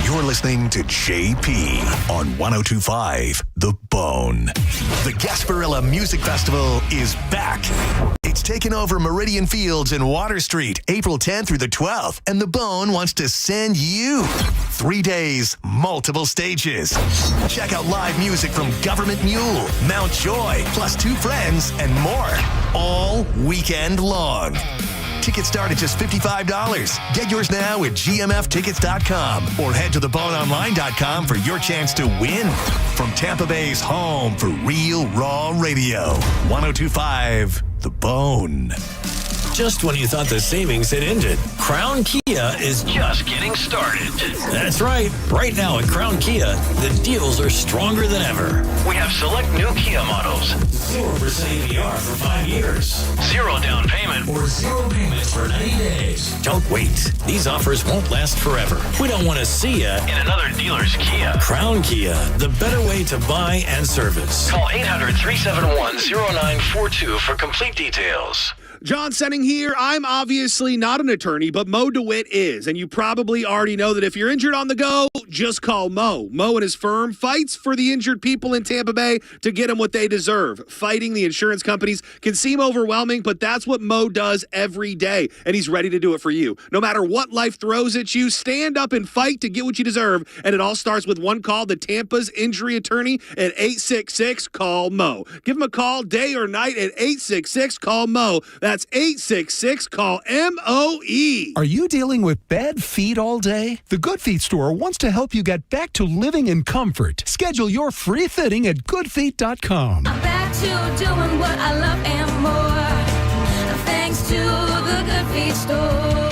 You're listening to JP on 102.5 The Bone. The Gasparilla Music Festival is back. It's taken over Meridian Fields in Water Street, April 10th through the 12th, and The Bone wants to send you 3 days, multiple stages. Check out live music from Government Mule, Mount Joy, plus 2 Friends, and more, all weekend long. Tickets start at just $55. Get yours now at gmftickets.com or head to theboneonline.com for your chance to win. From Tampa Bay's home for real raw radio. 102.5 The Bone. Just when you thought the savings had ended, Crown Kia is just getting started. That's right. Right now at Crown Kia, the deals are stronger than ever. We have select new Kia models. 0% APR for 5 years. 0 down payment or 0 payments for 90 days. Don't wait. These offers won't last forever. We don't want to see you in another dealer's Kia. Crown Kia, the better way to buy and service. Call 800-371-0942 for complete details. John Senning here. I'm obviously not an attorney, but Mo DeWitt is. And you probably already know that if you're injured on the go, just call Mo. Mo and his firm fights for the injured people in Tampa Bay to get them what they deserve. Fighting the insurance companies can seem overwhelming, but that's what Mo does every day. And he's ready to do it for you. No matter what life throws at you, stand up and fight to get what you deserve. And it all starts with one call to Tampa's injury attorney at 866-CALL-MO. Give him a call day or night at 866-CALL-MO. That's 866-CALL-MOE. Are you dealing with bad feet all day? The Good Feet store wants to help you get back to living in comfort. Schedule your free fitting at goodfeet.com. I'm back to doing what I love and more. Thanks to the Good Feet store.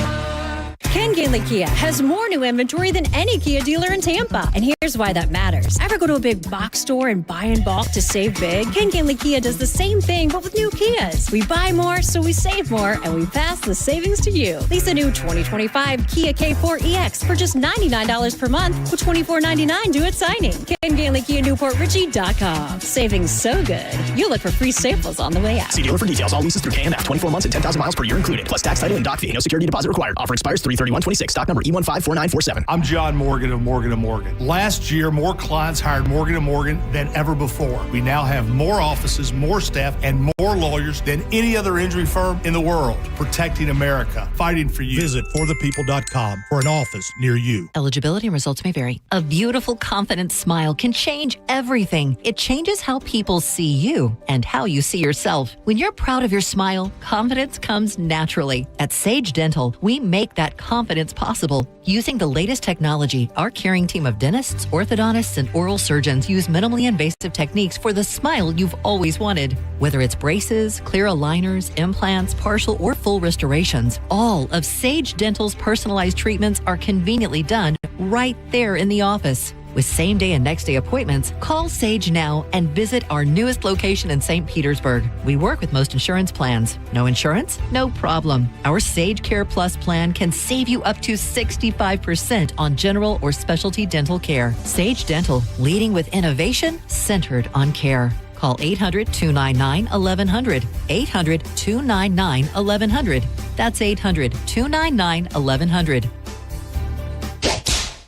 Ken Gainley Kia has more new inventory than any Kia dealer in Tampa. And here's why that matters. Ever go to a big box store and buy in bulk to save big? Ken Gainley Kia does the same thing, but with new Kias. We buy more, so we save more, and we pass the savings to you. Lease a new 2025 Kia K4 EX for just $99 per month with $24.99 due at signing. Ken Gainley Kia NewportRichie.com. Savings so good, you'll look for free samples on the way out. See dealer for details. All leases through KMF. 24 months and 10,000 miles per year included. Plus tax, title, and dock fee. No security deposit required. Offer expires 3/31/26. Stock number E154947. I'm John Morgan of Morgan & Morgan. Last year, more clients hired Morgan & Morgan than ever before. We now have more offices, more staff, and more lawyers than any other injury firm in the world. Protecting America. Fighting for you. Visit forthepeople.com for an office near you. Eligibility and results may vary. A beautiful, confident smile can change everything. It changes how people see you and how you see yourself. When you're proud of your smile, confidence comes naturally. At Sage Dental, we make that confidence possible. Using the latest technology, our caring team of dentists, orthodontists, and oral surgeons use minimally invasive techniques for the smile you've always wanted. Whether it's braces, clear aligners, implants, partial or full restorations, all of Sage Dental's personalized treatments are conveniently done right there in the office. With same-day and next-day appointments, call Sage now and visit our newest location in St. Petersburg. We work with most insurance plans. No insurance? No problem. Our Sage Care Plus plan can save you up to 65% on general or specialty dental care. Sage Dental, leading with innovation centered on care. Call 800-299-1100. 800-299-1100. That's 800-299-1100.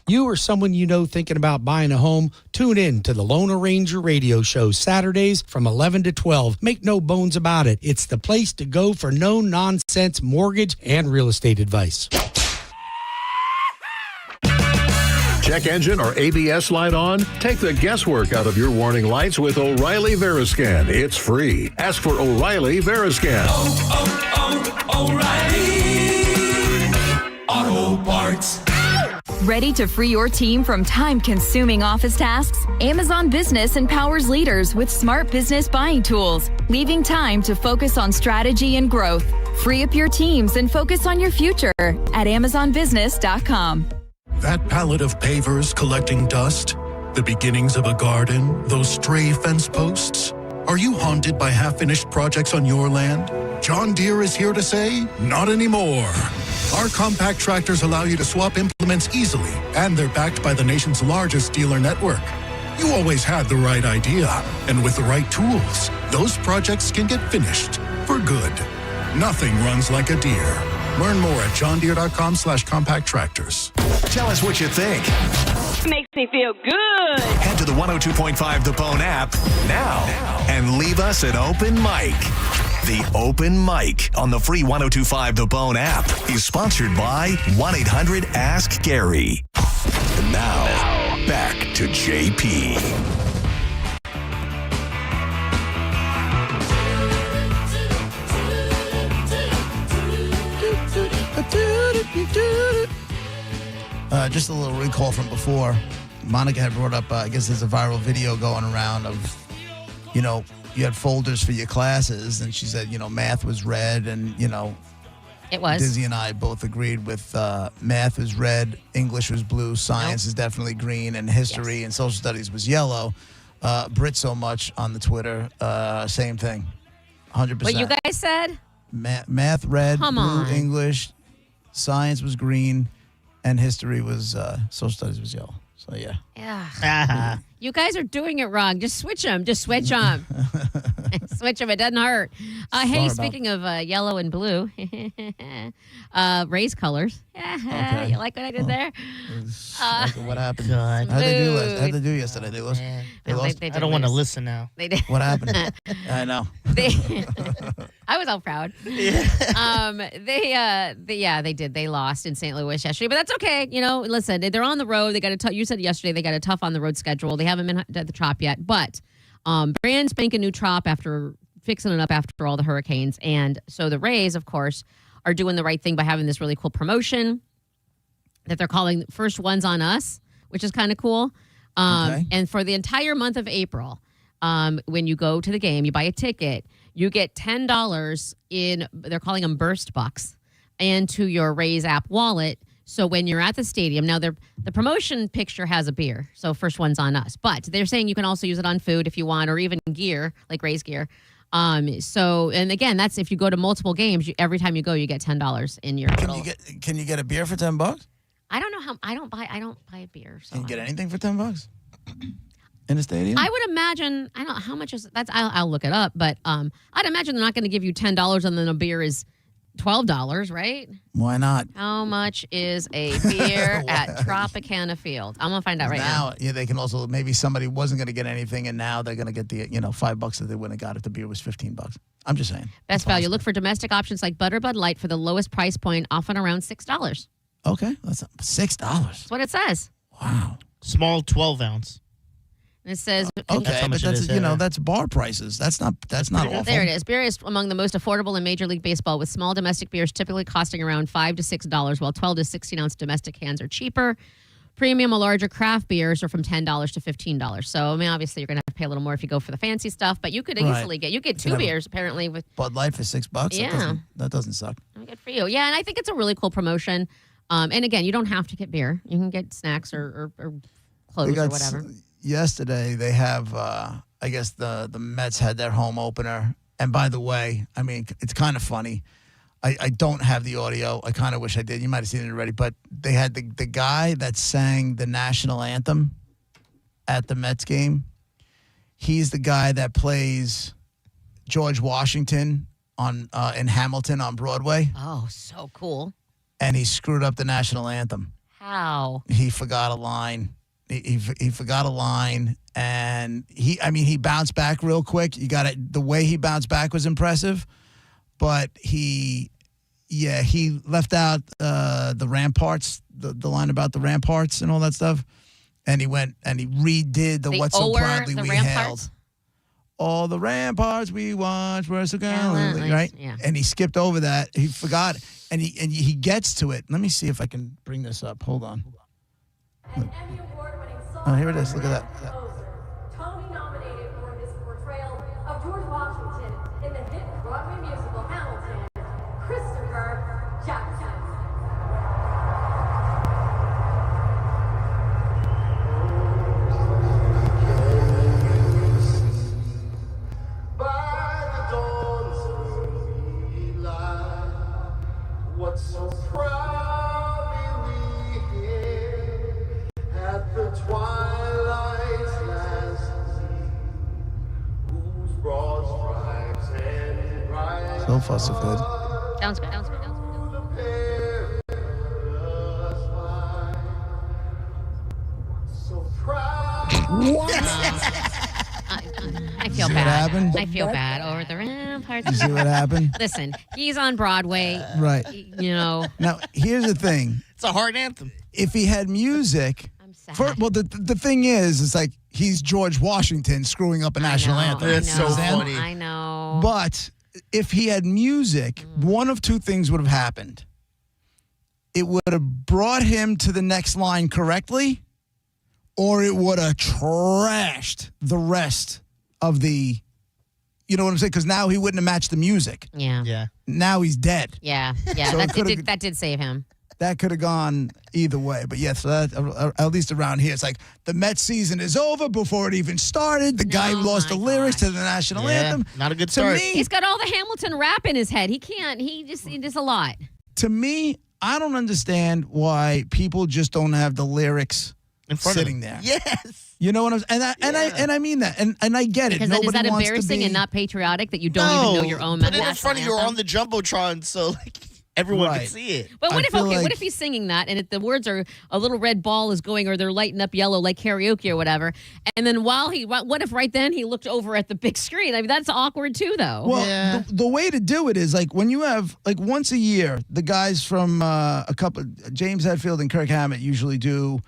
You or someone you know thinking about buying a home, tune in to the Lone Ranger radio show Saturdays from 11 to 12. Make no bones about it. It's the place to go for no-nonsense mortgage and real estate advice. Check engine or ABS light on? Take the guesswork out of your warning lights with O'Reilly Veriscan. It's free. Ask for O'Reilly Veriscan. O'Reilly Auto Parts. Ready to free your team from time-consuming office tasks? Amazon Business empowers leaders with smart business buying tools, leaving time to focus on strategy and growth. Free up your teams and focus on your future at AmazonBusiness.com. That pallet of pavers collecting dust? The beginnings of a garden? Those stray fence posts? Are you haunted by half-finished projects on your land? John Deere is here to say, not anymore. Our compact tractors allow you to swap implements easily, and they're backed by the nation's largest dealer network. You always had the right idea, and with the right tools, those projects can get finished for good. Nothing runs like a Deere. Learn more at johndeere.com/compact tractors. Tell us what you think. Makes me feel good. Head to the 102.5 The Bone app now and leave us an open mic. The Open Mic on the free 102.5 The Bone app is sponsored by 1-800-ASK-GARY. And now, back to JP. Just a little recall from before. Monica had brought up, I guess there's a viral video going around of, you know, you had folders for your classes, and she said, you know, math was red, and, you know, it was. Dizzy and I both agreed with math was red, English was blue, science is definitely green, and history and social studies was yellow. Brit so much on the Twitter, same thing, 100%. What you guys said? Math red, Come blue, on. English, science was green, and history was, social studies was yellow. So, yeah. Yeah. You guys are doing it wrong. Just switch them. Just switch them. Switch them. It doesn't hurt. Hey, speaking of yellow and blue, race colors. Okay. You like what I did there? What happened? God. How'd they do yesterday? They lost? They lost? They I don't want to listen now. They did. What happened? I know. I was all proud. They did. They lost in St. Louis yesterday, but that's okay. You know, listen, they're on the road. They got a you said yesterday they got a tough on the road schedule. They haven't been at the Trop yet, but brand spanking new Trop after fixing it up after all the hurricanes. And so the Rays, of course, are doing the right thing by having this really cool promotion that they're calling First Ones on Us, which is kind of cool. And for the entire month of April, when you go to the game, you buy a ticket, you get $10 in, they're calling them burst bucks, into your Rays app wallet. So when you're at the stadium, now the promotion picture has a beer, so First One's on Us. But they're saying you can also use it on food if you want, or even gear, like Rays gear. And again, that's if you go to multiple games, every time you go, you get $10 in your. Can you get a beer for $10? I don't know how. I don't buy a beer. So Can you get anything for $10 in the stadium? I would imagine. I don't know how much is that's. I'll look it up, but I'd imagine they're not going to give you $10 and then a beer is $12, right? Why not? How much is a beer at Tropicana Field? I'm gonna find out right now. Yeah, they can also, maybe somebody wasn't going to get anything, and now they're going to get the, $5 that they wouldn't have got if the beer was $15. I'm just saying. Best value. Look for domestic options like Butter Bud Light for the lowest price point, often around $6. Okay, that's $6. That's what it says. Wow. Small 12-ounce. And it says okay, but that's bar prices. That's not awful. There it is. Beer is among the most affordable in Major League Baseball, with small domestic beers typically costing around $5 to $6, while 12 to 16-ounce domestic cans are cheaper. Premium or larger craft beers are from $10 to $15. So, I mean, obviously, you're going to have to pay a little more if you go for the fancy stuff, but you could easily get two beers, apparently. With Bud Light for $6? Yeah. That doesn't suck. Good for you. Yeah, and I think it's a really cool promotion. And again, you don't have to get beer. You can get snacks or clothes or whatever. Yesterday, they have, I guess the Mets had their home opener. And by the way, I mean, it's kind of funny. I don't have the audio. I kind of wish I did. You might have seen it already. But they had the guy that sang the national anthem at the Mets game. He's the guy that plays George Washington in Hamilton on Broadway. Oh, so cool. And he screwed up the national anthem. How? He forgot a line. He forgot a line, and he bounced back real quick. You got it. The way he bounced back was impressive, but he left out the ramparts, the line about the ramparts and all that stuff, and he went and he redid the "What's So Proudly We Hailed." all the ramparts we watched were so gallantly, right? Yeah. And he skipped over that. He forgot it. And he gets to it. Let me see if I can bring this up. Hold on. Oh, here it is. Look at that. Tony nominated for his portrayal of George Washington in the hit Broadway musical Hamilton, Christopher Jackson. What's so proudly we hear at the twilight's last gleam, whose broad stripes and bright So far, so good. Sounds good. Sounds good. so proud. I feel See what bad. happened? I feel bad over the ramparts. You see what happened? Listen, he's on Broadway. Right. You know. Now, here's the thing. It's a hard anthem. If he had music, the thing is, it's like he's George Washington screwing up a national anthem. It's so Understand? funny. I know. But if he had music, one of two things would have happened. It would have brought him to the next line correctly, or it would have trashed the rest of the, you know what I'm saying? Because now he wouldn't have matched the music. Yeah. Yeah. Now he's dead. Yeah. So that did save him. That could have gone either way. But yes, at least around here, it's like the Mets season is over before it even started. The guy lost the lyrics to the national anthem. Not a good To start. me, He's got all the Hamilton rap in his head. He can't. He does a lot. to me, I don't understand why people just don't have the lyrics In front sitting of there. Yes. You know what I'm saying? And I mean that. And I get it. Because then is Nobody that wants to embarrassing be, and not patriotic that you don't even know your own Put it in national front of you anthem? on the Jumbotron so like everyone Right. can see it. But what I if feel what like- if he's singing that and the words are a little red ball is going or they're lighting up yellow like karaoke or whatever, and then what if right then he looked over at the big screen? I mean that's awkward too though. Well, the way to do it is like when you have like once a year, the guys from James Hetfield and Kirk Hammett usually do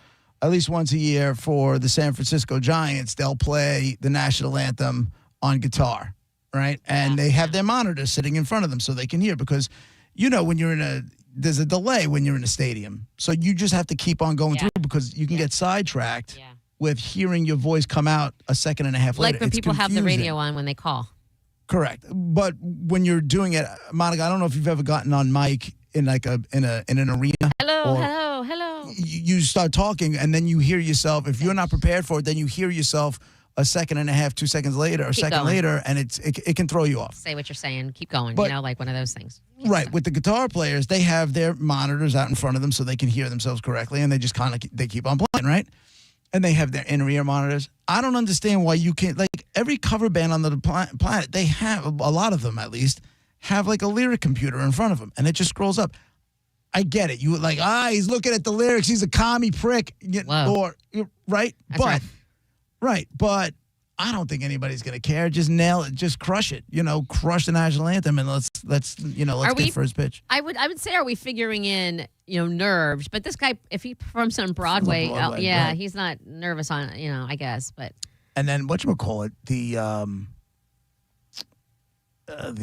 at least once a year for the San Francisco Giants. They'll play the national anthem on guitar, right? And they have their monitors sitting in front of them so they can hear because, you know, when you're there's a delay when you're in a stadium. So you just have to keep on going through because you can get sidetracked with hearing your voice come out a second and a half later. Like when It's people have the confusing. radio on when they call. Correct. But when you're doing it, Monica, I don't know if you've ever gotten on mic in like in an arena. Hello. You start talking and then you hear yourself. If you're not prepared for it, then you hear yourself a second and a half, 2 seconds later, or Keep second going. later, and it can throw you off. Say what you're saying. Keep going. But- like one of those things. Right. With the guitar players, they have their monitors out in front of them so they can hear themselves correctly, and they just kind of they keep on playing, right? And they have their inner ear monitors. I don't understand why you can't, like every cover band on the planet, they have, a lot of them at least, have like a lyric computer in front of them, and it just scrolls up. I get it. You like, he's looking at the lyrics. He's a commie prick. Or, right? But I don't think anybody's going to care. Just nail it. Just crush it. You know, crush the national anthem, and let's get first pitch. I would say, are we figuring in, nerves? But this guy, if he performs on Broadway, right. he's not nervous on, I guess. But And then whatchamacallit, the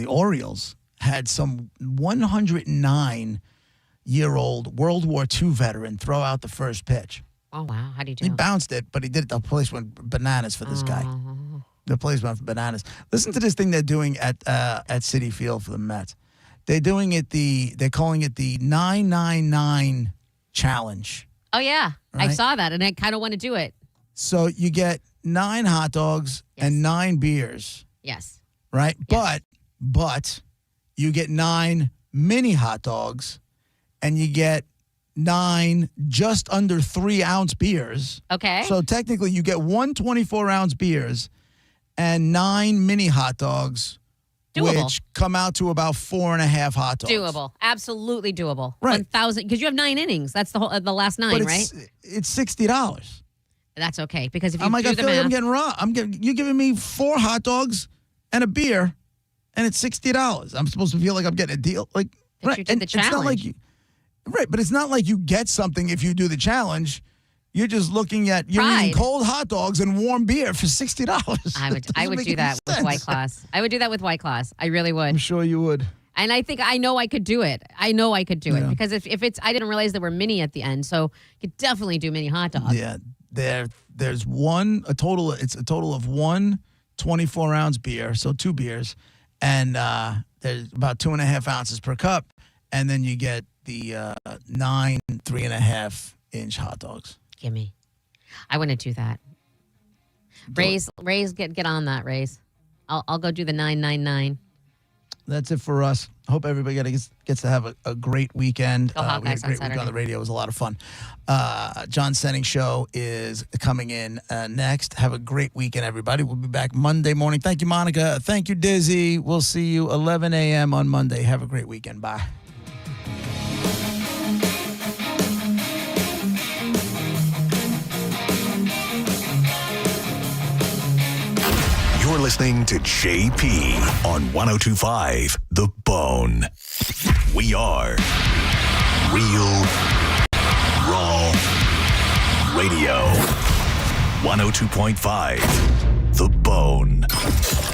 Orioles had some 109-year-old World War II veteran throw out the first pitch. oh wow, how do you do? He bounced it, but he did it. The place went bananas for this guy. The place went bananas. Listen to this thing they're doing at Citi Field for the Mets. They're doing it they're calling it the 999 challenge. Oh yeah, I Right. saw that, and I kind of want to do it. So you get 9 hot dogs and 9 beers, Yes. right? But you get 9 mini hot dogs and you get 9 just under 3-ounce beers. Okay. So technically you get 1 24-ounce beers and 9 mini hot dogs, Doable. which come out to about 4.5 hot dogs. Doable, absolutely doable. Right. 1,000 because you have 9 innings. That's the last 9, But right? it's $60. That's okay because if you I'm like, do I the feel like math, I'm getting raw. You're giving me 4 hot dogs and a beer, and it's $60. I'm supposed to feel like I'm getting a deal. Like, But right? you did And the it's not like challenge. right, but it's not like you get something if you do the challenge. You're just looking at you're Pride. eating cold hot dogs and warm beer for $60. I would do that with White Claws. I would do that with White Claws. I really would. I'm sure you would. And I know I could do it. I know I could do it because if it's, I didn't realize there were mini at the end, so you could definitely do mini hot dogs. Yeah, there's it's a total of one 24-ounce beer, so 2 beers, and there's about 2.5 ounces per cup, and then you get the 9 3.5-inch hot dogs. Gimme. I wouldn't do that. Raise, get on that, Raise. I'll go do the 999. That's it for us. Hope everybody gets to have a great weekend. Go we had a Hawkeyes on great week Saturday. on the radio. It was a lot of fun. John Senning Show is coming in next. Have a great weekend, everybody. We'll be back Monday morning. Thank you, Monica. Thank you, Dizzy. We'll see you 11 a.m. on Monday. Have a great weekend. Bye. You're listening to JP on 102.5 The Bone. We are Real Raw Radio. 102.5 The Bone.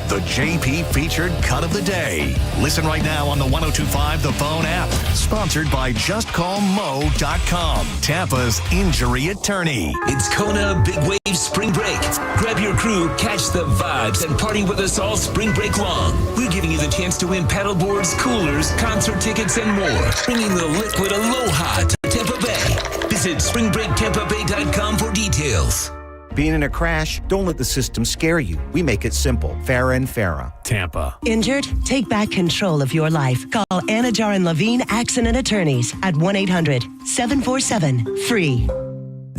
The JP featured cut of the day. Listen right now on the 102.5 The Bone app. Sponsored by JustCallMo.com, Tampa's injury attorney. It's Kona Big Wave Spring Break. Grab your crew, catch the vibes, and party with us all spring break long. We're giving you the chance to win paddleboards, coolers, concert tickets, and more. Bringing the liquid aloha to Tampa Bay. Visit springbreaktampabay.com for details. Being in a crash, don't let the system scare you. We make it simple. Farah and Farah. Tampa. Injured? Take back control of your life. Call Anajar and Levine Accident Attorneys at 1-800-747-FREE.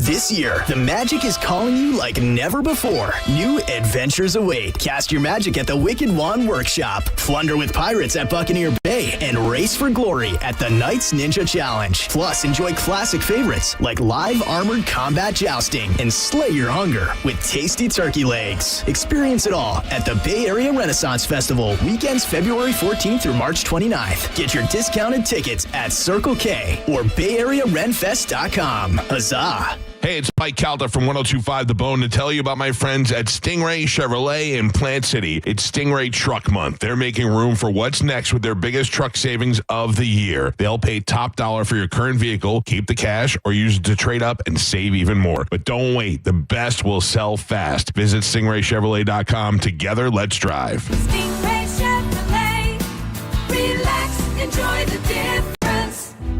This year, the magic is calling you like never before. New adventures await. Cast your magic at the Wicked Wand Workshop. Plunder with pirates at Buccaneer Bay and race for glory at the Knights Ninja Challenge. Plus, enjoy classic favorites like live armored combat jousting and slay your hunger with tasty turkey legs. Experience it all at the Bay Area Renaissance Festival, weekends February 14th through March 29th. Get your discounted tickets at Circle K or BayAreaRenFest.com. Huzzah! Hey, it's Mike Calta from 102.5 The Bone to tell you about my friends at Stingray Chevrolet in Plant City. It's Stingray Truck Month. They're making room for what's next with their biggest truck savings of the year. They'll pay top dollar for your current vehicle, keep the cash, or use it to trade up and save even more. But don't wait. The best will sell fast. Visit StingrayChevrolet.com. Together, let's drive. Stingray Chevrolet. Relax, enjoy the difference.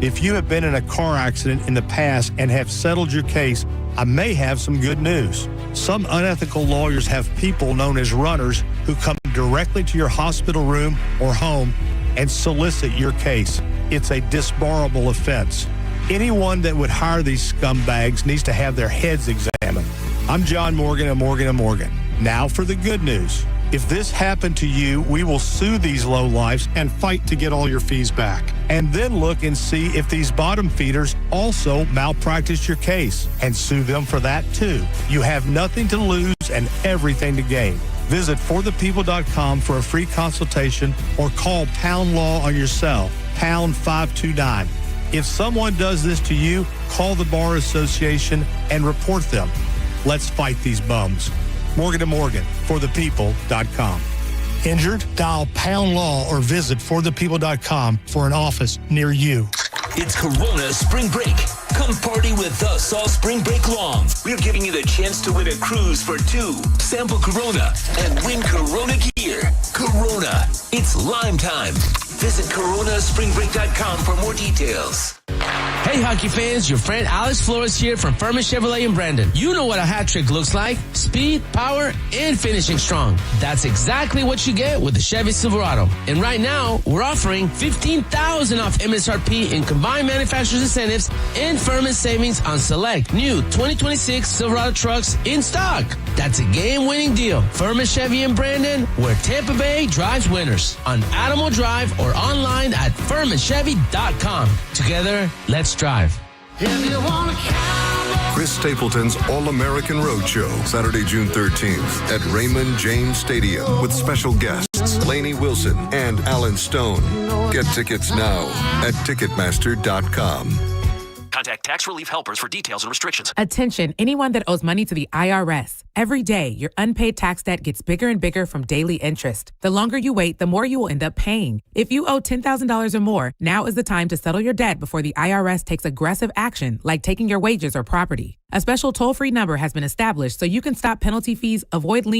If you have been in a car accident in the past and have settled your case, I may have some good news. Some unethical lawyers have people known as runners who come directly to your hospital room or home and solicit your case. It's a disbarable offense. Anyone that would hire these scumbags needs to have their heads examined. I'm John Morgan of Morgan & Morgan. Now for the good news. If this happened to you, we will sue these lowlifes and fight to get all your fees back. And then look and see if these bottom feeders also malpractice your case and sue them for that too. You have nothing to lose and everything to gain. Visit forthepeople.com for a free consultation or call Pound Law on your cell, pound 529. If someone does this to you, call the Bar Association and report them. Let's fight these bums. Morgan & Morgan, forthepeople.com. Injured? Dial Pound Law or visit forthepeople.com for an office near you. It's Corona Spring Break. Come party with us all spring break long. We're giving you the chance to win a cruise for 2. Sample Corona and win Corona gear. Corona. It's Lime time. Visit coronaspringbreak.com for more details. Hey, hockey fans, your friend Alex Flores here from Furman Chevrolet in Brandon. You know what a hat trick looks like. Speed, power, and finishing strong. That's exactly what you get with the Chevy Silverado. And right now, we're offering $15,000 off MSRP in combined manufacturer's incentives and Furman savings on select new 2026 Silverado trucks in stock. That's a game-winning deal. Furman Chevy in Brandon, where Tampa Bay drives winners. On Adamo Drive or online at FurmanChevy.com. Together, let's drive. Chris Stapleton's All-American Roadshow, Saturday, June 13th at Raymond James Stadium with special guests Lainey Wilson and Alan Stone. Get tickets now at Ticketmaster.com. Contact Tax Relief Helpers for details and restrictions. Attention, anyone that owes money to the IRS. Every day, your unpaid tax debt gets bigger and bigger from daily interest. The longer you wait, the more you will end up paying. If you owe $10,000 or more, now is the time to settle your debt before the IRS takes aggressive action, like taking your wages or property. A special toll-free number has been established so you can stop penalty fees, avoid lien